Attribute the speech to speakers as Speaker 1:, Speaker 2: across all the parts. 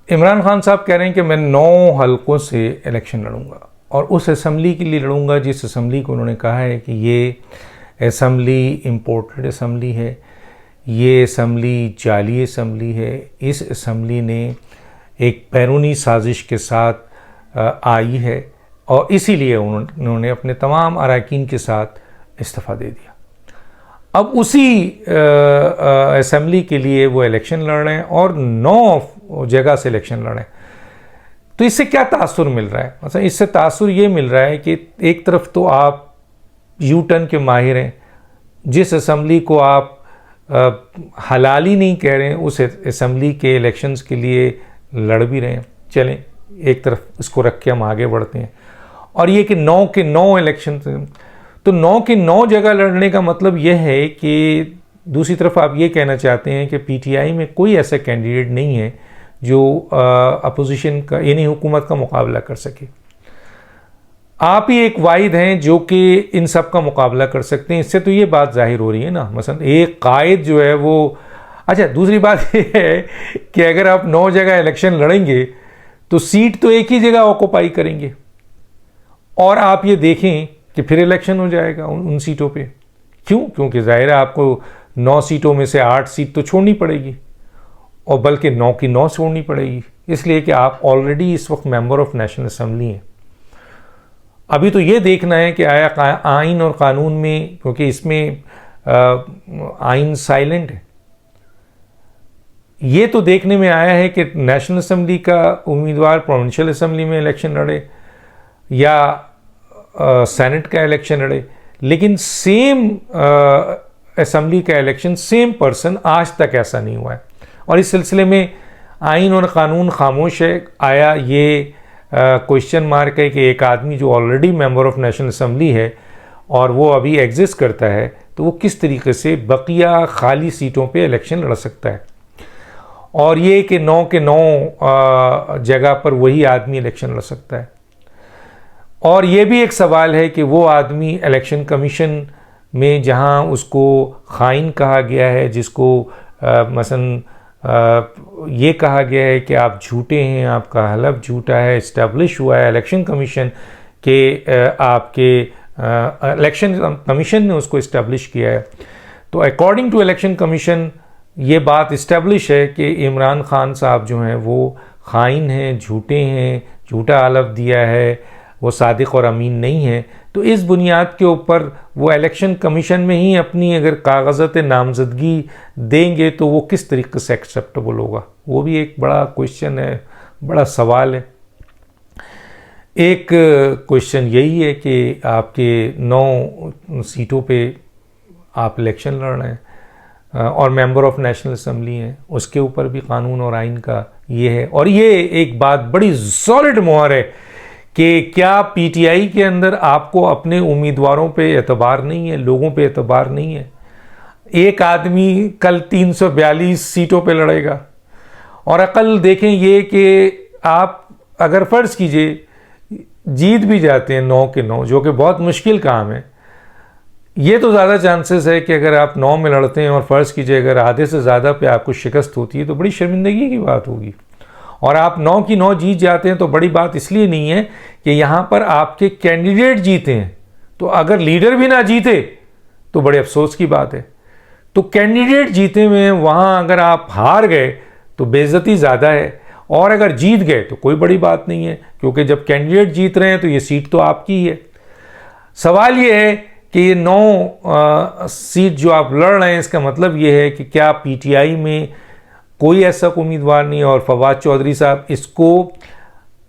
Speaker 1: इमरान खान साहब कह रहे हैं कि मैं 9 हलकों से इलेक्शन लड़ूंगा और उस असम्बली के लिए लड़ूंगा जिस असम्बली को उन्होंने कहा है कि ये असम्बली इम्पोर्टेड असम्बली है, ये असम्बली जाली असम्बली है। इस असम्बली ने एक बैरूनी साजिश के साथ आई है और इसीलिए उन्होंने अपने तमाम अरकान के साथ इस्तीफ़ा दे दिया। अब उसी असम्बली के लिए वो इलेक्शन लड़ रहे हैं और 9 जगह से इलेक्शन लड़ रहे हैं। तो इससे क्या तासुर मिल रहा है? मतलब इससे तासुर ये मिल रहा है कि एक तरफ तो आप यू टर्न के माहिर हैं, जिस असम्बली को आप हलाली नहीं कह रहे हैं उस असम्बली के इलेक्शंस के लिए लड़ भी रहे हैं। चलें एक तरफ इसको रख के हम आगे बढ़ते हैं। और ये कि 9 के 9 इलेक्शन, तो 9 के 9 जगह लड़ने का मतलब यह है कि दूसरी तरफ आप ये कहना चाहते हैं कि पीटीआई में कोई ऐसा कैंडिडेट नहीं है जो अपोजिशन का यानी हुकूमत का मुकाबला कर सके। आप ही एक वाहिद हैं जो कि इन सब का मुकाबला कर सकते हैं। इससे तो ये बात जाहिर हो रही है ना, मसलन एक कायद जो है वो। अच्छा, दूसरी बात ये है कि अगर आप 9 जगह इलेक्शन लड़ेंगे तो सीट तो एक ही जगह ऑक्यूपाई करेंगे और आप ये देखें कि फिर इलेक्शन हो जाएगा उन सीटों पे। क्यों? क्योंकि ज़ाहिर है आपको 9 सीटों में से 8 सीट तो छोड़नी पड़ेगी और बल्कि 9 की 9 छोड़नी पड़ेगी, इसलिए कि आप ऑलरेडी इस वक्त मेंबर ऑफ नेशनल असम्बली हैं। अभी तो ये देखना है कि आया आइन और कानून में, क्योंकि इसमें आइन साइलेंट है, ये तो देखने में आया है कि नेशनल असम्बली का उम्मीदवार प्रोविंशियल असम्बली में इलेक्शन लड़े या सेनेट का इलेक्शन लड़े, लेकिन सेम असम्बली का इलेक्शन सेम पर्सन आज तक ऐसा नहीं हुआ है। और इस सिलसिले में आइन और कानून खामोश है। आया ये क्वेश्चन मार्क है कि एक आदमी जो already member of national assembly है और वो अभी एग्जिस्ट करता है, तो वो किस तरीके से बकिया खाली सीटों पे इलेक्शन लड़ सकता है? और ये कि 9 के 9 जगह पर वही आदमी इलेक्शन लड़ सकता है। और ये भी एक सवाल है कि वो आदमी इलेक्शन कमीशन में जहां उसको खाइन कहा गया है, जिसको मसलन ये कहा गया है कि आप झूठे हैं, आपका हलफ झूठा है, इस्टेब्लिश हुआ है इलेक्शन कमीशन के आपके इलेक्शन कमीशन ने उसको इस्टेब्लिश किया है। तो अकॉर्डिंग टू इलेक्शन कमीशन ये बात इस्टेब्लिश है कि इमरान खान साहब जो हैं वो खाइन हैं, झूठे हैं, झूठा हलफ दिया है, वो सादिक और अमीन नहीं है। तो इस बुनियाद के ऊपर वो इलेक्शन कमीशन में ही अपनी अगर कागज़ात नामजदगी देंगे तो वो किस तरीके से एक्सेप्टेबल होगा? वो भी एक बड़ा क्वेश्चन है, बड़ा सवाल है। एक क्वेश्चन यही है कि आपके 9 सीटों पे आप इलेक्शन लड़ रहे हैं और मेंबर ऑफ नेशनल असम्बली हैं, उसके ऊपर भी कानून और आइन का ये है। और ये एक बात बड़ी सॉलिड मोहर है कि क्या पीटीआई के अंदर आपको अपने उम्मीदवारों पे एतबार नहीं है, लोगों पे एतबार नहीं है? एक आदमी कल 342 सीटों पे लड़ेगा और अकल देखें ये कि आप अगर फ़र्ज़ कीजिए जीत भी जाते हैं 9 के 9, जो कि बहुत मुश्किल काम है। ये तो ज़्यादा चांसेस है कि अगर आप 9 में लड़ते हैं और फ़र्ज़ कीजिए अगर आधे से ज़्यादा पे आपको शिकस्त होती है तो बड़ी शर्मिंदगी की बात होगी। और आप 9 की 9 जीत जाते हैं तो बड़ी बात इसलिए नहीं है कि यहाँ पर आपके कैंडिडेट जीते हैं। तो अगर लीडर भी ना जीते तो बड़े अफसोस की बात है। तो कैंडिडेट जीते हुए हैं, वहाँ अगर आप हार गए तो बेइज्जती ज़्यादा है, और अगर जीत गए तो कोई बड़ी बात नहीं है, क्योंकि जब कैंडिडेट जीत रहे हैं तो ये सीट तो आपकी ही है। सवाल ये है कि ये 9 सीट जो आप लड़ रहे हैं, इसका मतलब ये है कि क्या पीटीआई में कोई ऐसा उम्मीदवार नहीं है? और फवाद चौधरी साहब इसको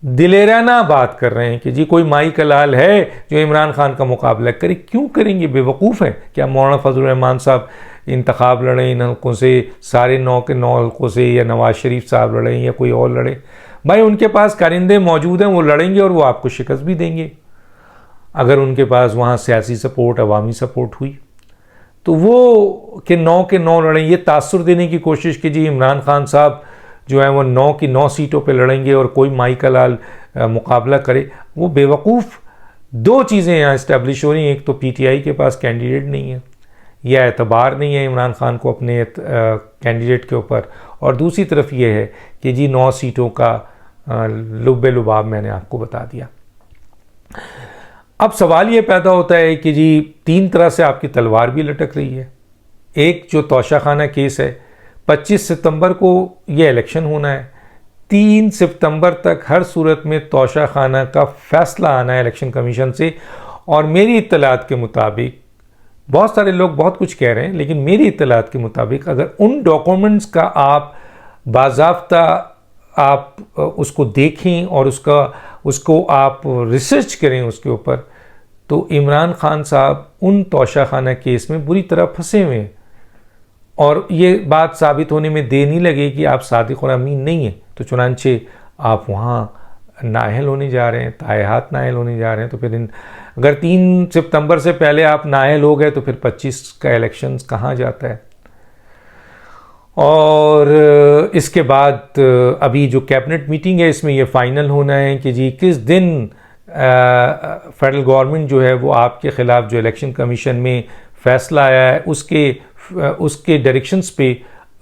Speaker 1: दिलेराना बात कर रहे हैं कि जी कोई माई का लाल है जो इमरान खान का मुकाबला करे। क्यों करेंगे? बेवकूफ़ है क्या? मौलाना फजल रहमान साहब इंतखाब लड़ें इन हल्कों से, सारे 9 के 9 हल्कों से, या नवाज शरीफ साहब लड़ें या कोई और लड़े? भाई उनके पास कारिंदे मौजूद हैं, वो लड़ेंगे और वो आपको शिकस्त भी देंगे अगर उनके पास वहाँ सियासी सपोर्ट, अवामी सपोर्ट हुई। तो वो कि 9 के 9 लड़ें, ये तासुर देने की कोशिश की जी इमरान खान साहब जो है वो 9 की 9 सीटों पे लड़ेंगे और कोई माई का लाल मुकाबला करे, वो बेवकूफ़। 2 चीज़ें यहाँ इस्टेब्लिश हो रही हैं। एक तो पीटीआई के पास कैंडिडेट नहीं है, या एतबार नहीं है इमरान खान को अपने कैंडिडेट के ऊपर, और दूसरी तरफ ये है कि जी 9 सीटों का लुब्बे लुबाब मैंने आपको बता दिया। अब सवाल ये पैदा होता है कि जी 3 तरह से आपकी तलवार भी लटक रही है। एक जो तोशाखाना केस है, 25 सितंबर को ये इलेक्शन होना है, 3 सितंबर तक हर सूरत में तोशाखाना का फैसला आना है इलेक्शन कमीशन से। और मेरी इत्तलात के मुताबिक, बहुत सारे लोग बहुत कुछ कह रहे हैं, लेकिन मेरी इत्तलात के मुताबिक अगर उन डॉक्यूमेंट्स का आप बाज़ाब्ता आप उसको देखें और उसको आप रिसर्च करें उसके ऊपर, तो इमरान खान साहब उन तोशाखाना केस में बुरी तरह फंसे हुए हैं। और ये बात साबित होने में देर नहीं लगे कि आप सादिक और अमीन नहीं हैं, तो चुनांचे आप वहाँ नाअहल होने जा रहे हैं, तायहात नाअहल होने जा रहे हैं। तो फिर अगर 3 सितंबर से पहले आप नाअहल हो गए तो फिर 25 का इलेक्शंस कहाँ जाता है। और इसके बाद अभी जो कैबिनेट मीटिंग है, इसमें ये फाइनल होना है कि जी किस दिन फेडरल गवर्नमेंट जो है वो आपके ख़िलाफ़ जो इलेक्शन कमीशन में फ़ैसला आया है उसके डायरेक्शंस पे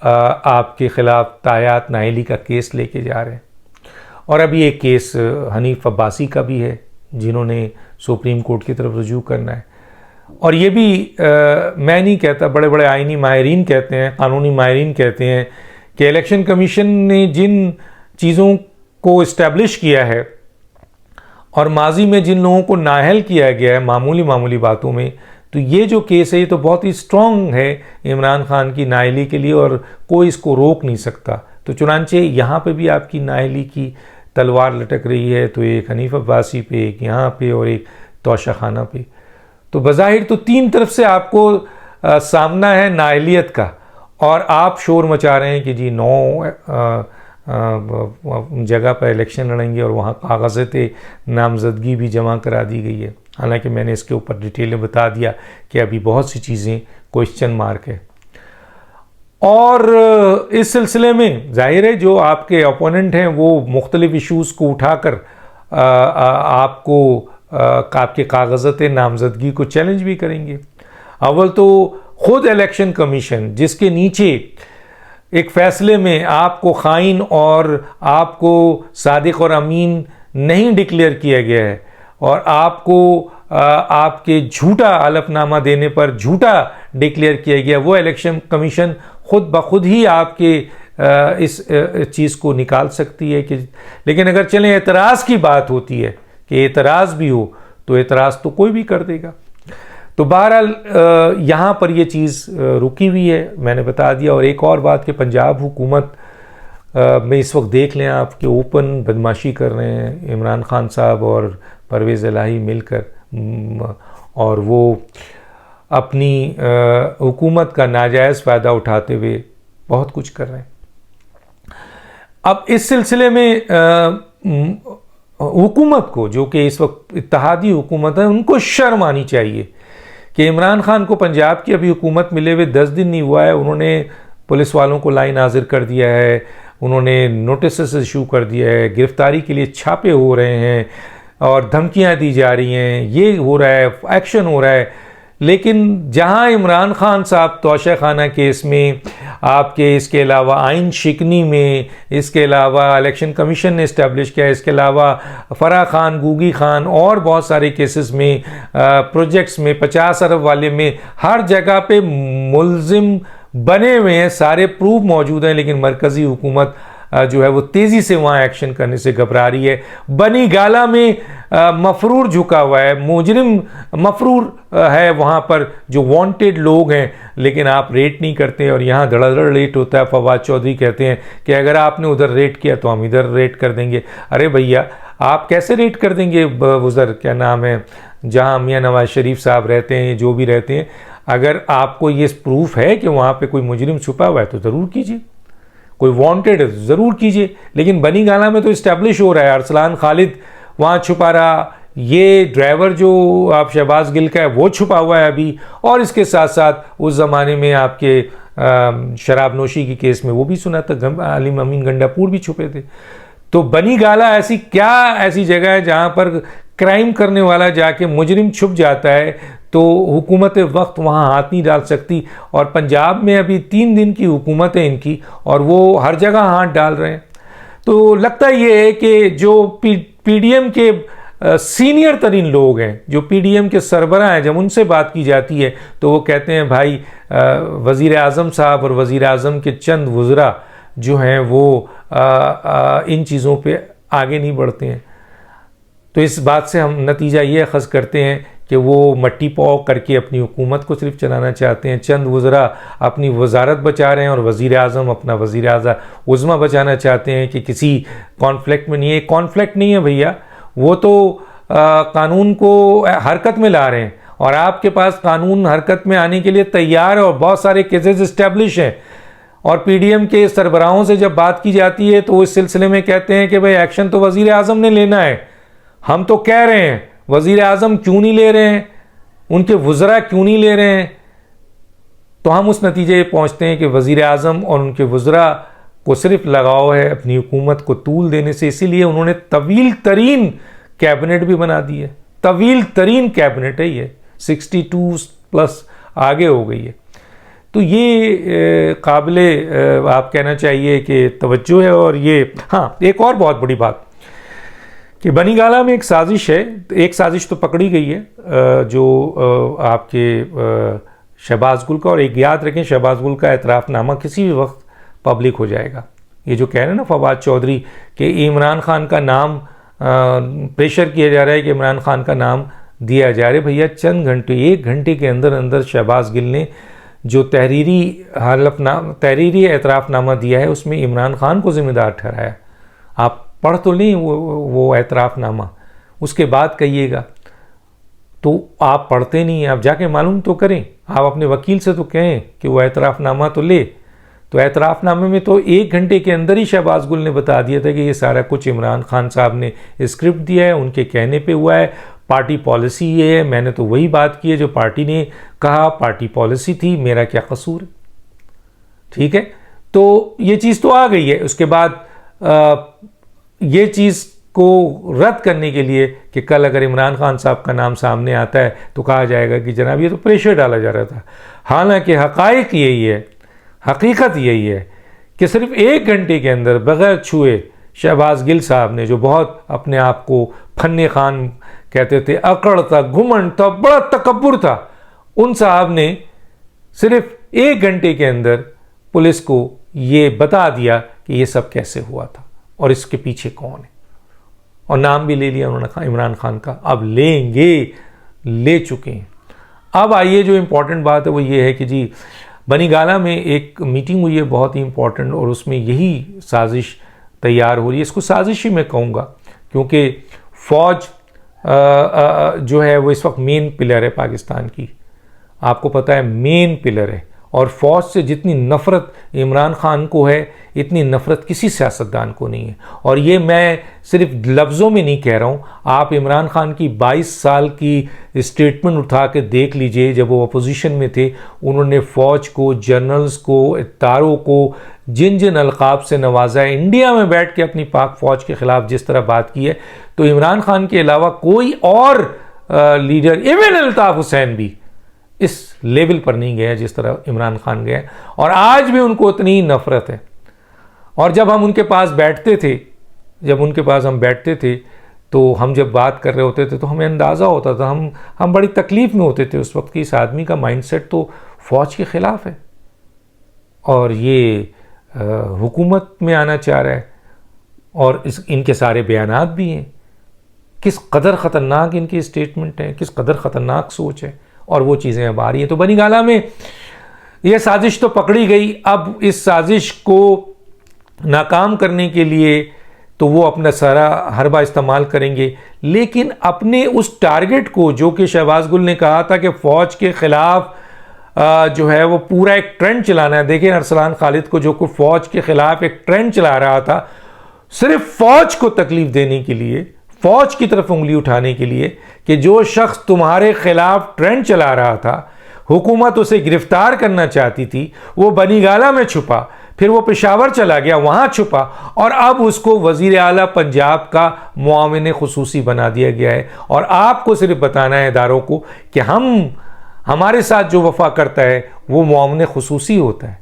Speaker 1: आपके ख़िलाफ़ तायात नाअहली का केस लेके जा रहे हैं। और अभी एक केस हनीफ अब्बासी का भी है, जिन्होंने सुप्रीम कोर्ट की तरफ रुजू करना है। और ये भी मैं नहीं कहता, बड़े बड़े आइनी माहिरीन कहते हैं, कानूनी माहिरीन कहते हैं कि इलेक्शन कमीशन ने जिन चीज़ों को इस्टेब्लिश किया है और माजी में जिन लोगों को नाअहल किया गया है मामूली बातों में, तो ये जो केस है ये तो बहुत ही स्ट्रॉन्ग है इमरान खान की नाअहली के लिए और कोई इसको रोक नहीं सकता। तो चुनांचे यहाँ पे भी आपकी नाअहली की तलवार लटक रही है, तो एक हनीफ अब्बासी पे, एक यहाँ पे और एक तोशाखाना पे। तो बज़ाहिर तो 3 तरफ से आपको सामना है नाअहलियत का, और आप शोर मचा रहे हैं कि जी 9 जगह पर इलेक्शन लड़ेंगे और वहाँ कागज़ात नामज़दगी भी जमा करा दी गई है। हालांकि मैंने इसके ऊपर डिटेल में बता दिया कि अभी बहुत सी चीज़ें क्वेश्चन मार्क है। और इस सिलसिले में जाहिर है जो आपके ओपोनेंट हैं वो मुख्तलिफ इशूज़ को उठाकर आपको आपके कागज़ात नामज़दगी को चैलेंज भी करेंगे। अव्वल तो ख़ुद इलेक्शन कमीशन, जिसके नीचे एक फ़ैसले में आपको खाइन और आपको सादिक और अमीन नहीं डिक्लेयर किया गया है और आपको आपके झूठा हलफनामा देने पर झूठा डिक्लेयर किया गया, वो इलेक्शन कमीशन खुद ब खुद ही आपके इस चीज़ को निकाल सकती है कि। लेकिन अगर चलें एतराज़ की बात होती है कि एतराज़ भी हो, तो एतराज़ तो कोई भी कर देगा। तो बहरहाल यहाँ पर ये चीज़ रुकी हुई है, मैंने बता दिया। और एक और बात कि पंजाब हुकूमत में इस वक्त देख लें आप कि ओपन बदमाशी कर रहे हैं इमरान खान साहब और परवेज़ इलाही मिलकर, और वो अपनी हुकूमत का नाजायज़ फ़ायदा उठाते हुए बहुत कुछ कर रहे हैं। अब इस सिलसिले में हुकूमत को, जो कि इस वक्त इत्तेहादी हुकूमत है, उनको शर्म आनी चाहिए कि इमरान खान को पंजाब की अभी हुकूमत मिले हुए 10 दिन नहीं हुआ है, उन्होंने पुलिस वालों को लाइन हाजिर कर दिया है, उन्होंने नोटिस इशू कर दिया है, गिरफ्तारी के लिए छापे हो रहे हैं और धमकियां दी जा रही हैं, ये हो रहा है, एक्शन हो रहा है। लेकिन जहां इमरान खान साहब तोशाखाना केस में, आपके इसके अलावा आइन शिकनी में, इसके अलावा इलेक्शन कमीशन ने इस्टेब्लिश किया, इसके अलावा फराह खान, गूगी खान और बहुत सारे केसेस में, प्रोजेक्ट्स में, 50 अरब वाले में, हर जगह पे मुलजिम बने हुए हैं, सारे प्रूफ मौजूद हैं, लेकिन मरकज़ी हुकूमत जो है वो तेज़ी से वहाँ एक्शन करने से घबरा रही है। बनी गाला में मफरूर झुका हुआ है, मुजरिम मफरूर है वहाँ पर, जो वांटेड लोग हैं, लेकिन आप रेट नहीं करते और यहाँ धड़ाधड़ रेट होता है। फवाद चौधरी कहते हैं कि अगर आपने उधर रेट किया तो हम इधर रेट कर देंगे। अरे भैया, आप कैसे रेट कर देंगे उधर, क्या नाम है, जहाँ मियाँ नवाज शरीफ साहब रहते हैं, जो भी रहते हैं। अगर आपको ये प्रूफ है कि वहाँ पे कोई मुजरिम छुपा हुआ है तो ज़रूर कीजिए, कोई वांटेड है ज़रूर कीजिए। लेकिन बनी गाला में तो इस्टेब्लिश हो रहा है, अरसलान खालिद वहाँ छुपा रहा, ये ड्राइवर जो आप शहबाज गिल का है वो छुपा हुआ है अभी, और इसके साथ साथ उस ज़माने में आपके शराब नोशी की केस में वो भी सुना था, अलीम अमीन गंडापुर भी छुपे थे। तो बनी गाला ऐसी जगह है जहाँ पर क्राइम करने वाला जाके मुजरिम छुप जाता है, तो हुकूमत वक्त वहाँ हाथ नहीं डाल सकती। और पंजाब में अभी 3 दिन की हुकूमत है इनकी और वो हर जगह हाथ डाल रहे हैं। तो लगता ये है कि जो पीडीएम के सीनियर तरीन लोग हैं, जो पीडीएम के सरबराह हैं, जब उनसे बात की जाती है तो वो कहते हैं भाई वज़ीर आज़म साहब और वज़ीर आज़म के चंद वज़रा जो हैं वो इन चीज़ों पे आगे नहीं बढ़ते हैं। तो इस बात से हम नतीजा ये अखज़ करते हैं कि वो मट्टी पाव करके अपनी हुकूमत को सिर्फ चलाना चाहते हैं। चंद वज़रा अपनी वजारत बचा रहे हैं और वज़ीर आज़म अपना वज़ीर आज़ा उज़्मा बचाना चाहते हैं कि किसी कॉन्फ्लिक्ट में नहीं है। कॉन्फ्लिक्ट नहीं है भैया, वो तो कानून को हरकत में ला रहे हैं और आपके पास कानून हरकत में आने के लिए तैयार है और बहुत सारे केसेस इस्टेब्लिश हैं। और पीडीएम के सरबराहों से जब बात की जाती है तो इस सिलसिले में कहते हैं कि भाई एक्शन तो वज़ीर आज़म ने लेना है। हम तो कह रहे हैं वज़ीर आज़म क्यों नहीं ले रहे हैं, उनके वज़रा क्यों नहीं ले रहे हैं। तो हम उस नतीजे पर पहुँचते हैं कि वज़ीर आज़म और उनके वज़रा को सिर्फ लगाव है अपनी हुकूमत को तूल देने से, इसीलिए उन्होंने तवील तरीन कैबिनेट भी बना दी है। तवील तरीन कैबिनेट है ये, 62+ आगे हो गई है। तो ये काबिले आप कहना चाहिए कि तवज्जो है। और ये हाँ, एक और बहुत बड़ी बात कि बनीगाला में एक साजिश है, एक साजिश तो पकड़ी गई है जो आपके शहबाज गुल का, और एक याद रखें शहबाज गुल का एतराफ़नामा किसी भी वक्त पब्लिक हो जाएगा। ये जो कह रहे हैं ना फवाद चौधरी कि इमरान खान का नाम प्रेशर किया जा रहा है कि इमरान खान का नाम दिया जा रहा है, भैया चंद घंटे 1 घंटे के अंदर अंदर शहबाज गिल ने जो तहरीरी एतराफ़नामा दिया है उसमें इमरान खान को ज़िम्मेदार ठहराया। आप पढ़ तो लें वो एतराफ़नामा, उसके बाद कहिएगा। तो आप पढ़ते नहीं, आप जाके मालूम तो करें, आप अपने वकील से तो कहें कि वो एतराफ़नामा तो ले। तो एतराफ़नामे में तो 1 घंटे के अंदर ही शहबाज गुल ने बता दिया था कि ये सारा कुछ इमरान खान साहब ने स्क्रिप्ट दिया है, उनके कहने पे हुआ है, पार्टी पॉलिसी ये है, मैंने तो वही बात की है जो पार्टी ने कहा, पार्टी पॉलिसी थी, मेरा क्या कसूर है। ठीक है, तो ये चीज़ तो आ गई है। उसके बाद ये चीज़ को रद्द करने के लिए कि कल अगर इमरान खान साहब का नाम सामने आता है तो कहा जाएगा कि जनाब ये तो प्रेशर डाला जा रहा था। हालांकि हक़ाइक़ यही है, हकीकत यही है कि सिर्फ 1 घंटे के अंदर बग़ैर छुए शहबाज गिल साहब ने, जो बहुत अपने आप को फन्ने खान कहते थे, अकड़ था, घुमंड था, बड़ा तकब्बुर था, उन साहब ने सिर्फ 1 घंटे के अंदर पुलिस को ये बता दिया कि ये सब कैसे हुआ था और इसके पीछे कौन है, और नाम भी ले लिया उन्होंने इमरान खान का। अब लेंगे, ले चुके हैं। अब आइए जो इम्पोर्टेंट बात है वो ये है कि जी बनीगाला में एक मीटिंग हुई है बहुत ही इम्पोर्टेंट, और उसमें यही साजिश तैयार हो रही है। इसको साजिश ही मैं कहूँगा क्योंकि फ़ौज जो है वो इस वक्त मेन पिलर है पाकिस्तान की, आपको पता है मेन पिलर है। और फ़ौज से जितनी नफ़रत इमरान खान को है इतनी नफ़रत किसी सियासतदान को नहीं है। और ये मैं सिर्फ लफ्ज़ों में नहीं कह रहा हूँ, आप इमरान खान की 22 साल की स्टेटमेंट उठा के देख लीजिए। जब वो अपोजिशन में थे उन्होंने फ़ौज को, जनरल्स को, इत्तारों को जिन जिन अलक़ाब से नवाजा है, इंडिया में बैठ के अपनी पाक फ़ौज के ख़िलाफ़ जिस तरह बात की है, तो इमरान खान के अलावा कोई और लीडर, इवन अल्ताफ़ हुसैन भी इस लेवल पर नहीं गया जिस तरह इमरान खान गया। और आज भी उनको उतनी ही नफ़रत है। और जब हम उनके पास बैठते थे, तो हम जब बात कर रहे होते थे तो हमें अंदाज़ा होता था, हम बड़ी तकलीफ़ में होते थे उस वक्त कि इस आदमी का माइंडसेट तो फ़ौज के ख़िलाफ़ है और ये हुकूमत में आना चाह रहा है, और इनके सारे बयानात भी हैं। किस कदर ख़तरनाक इनकी स्टेटमेंट है, किस कदर ख़तरनाक सोच है, और वो चीज़ें अब आ रही हैं। तो बनीगाला में ये साजिश तो पकड़ी गई। अब इस साजिश को नाकाम करने के लिए तो वो अपना सारा हरबा इस्तेमाल करेंगे, लेकिन अपने उस टारगेट को जो कि शहबाज गुल ने कहा था कि फ़ौज के ख़िलाफ़ जो है वो पूरा एक ट्रेंड चलाना है। देखिए अरसलान खालिद को जो कि फ़ौज के ख़िलाफ़ एक ट्रेंड चला रहा था, सिर्फ फ़ौज को तकलीफ़ देने के लिए, फ़ौज की तरफ उंगली उठाने के लिए कि जो शख्स तुम्हारे ख़िलाफ़ ट्रेंड चला रहा था, हुकूमत उसे गिरफ़्तार करना चाहती थी, वो बनीगाला में छुपा, फिर वो पेशावर चला गया, वहाँ छुपा, और अब उसको वज़ीर आला पंजाब का मुआविन खुसूसी बना दिया गया है। और आपको सिर्फ बताना है इदारों को कि हमारे साथ जो वफा करता है वो मुआविन खुसूसी होता है।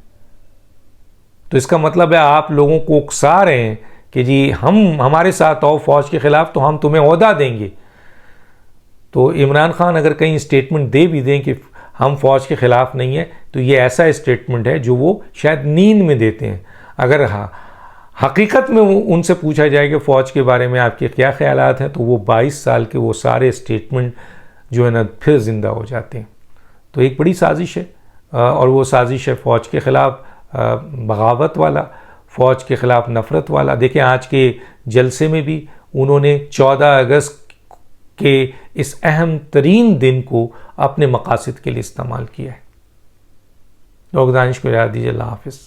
Speaker 1: तो इसका मतलब है आप लोगों को उकसा रहे हैं कि जी हमारे साथ आओ फ़ौज के ख़िलाफ़ तो हम तुम्हें ओहदा देंगे। तो इमरान खान अगर कहीं स्टेटमेंट दे भी दें कि हम फ़ौज के ख़िलाफ़ नहीं है, तो ये ऐसा स्टेटमेंट है जो वो शायद नींद में देते हैं। अगर हकीकत में उनसे पूछा जाए कि फ़ौज के बारे में आपके क्या ख़यालात हैं, तो वो 22 साल के वो सारे स्टेटमेंट जो है ना फिर ज़िंदा हो जाते हैं। तो एक बड़ी साजिश है, और वो साजिश है फ़ौज के ख़िलाफ़ बगावत वाला, फ़ौज के ख़िलाफ़ नफ़रत वाला। देखें आज के जलसे में भी उन्होंने 14 अगस्त के इस अहम तरीन दिन को अपने मकासद के लिए इस्तेमाल किया है। लोग दानिश को याद दीजिए। अल्लाह हाफ़िज़।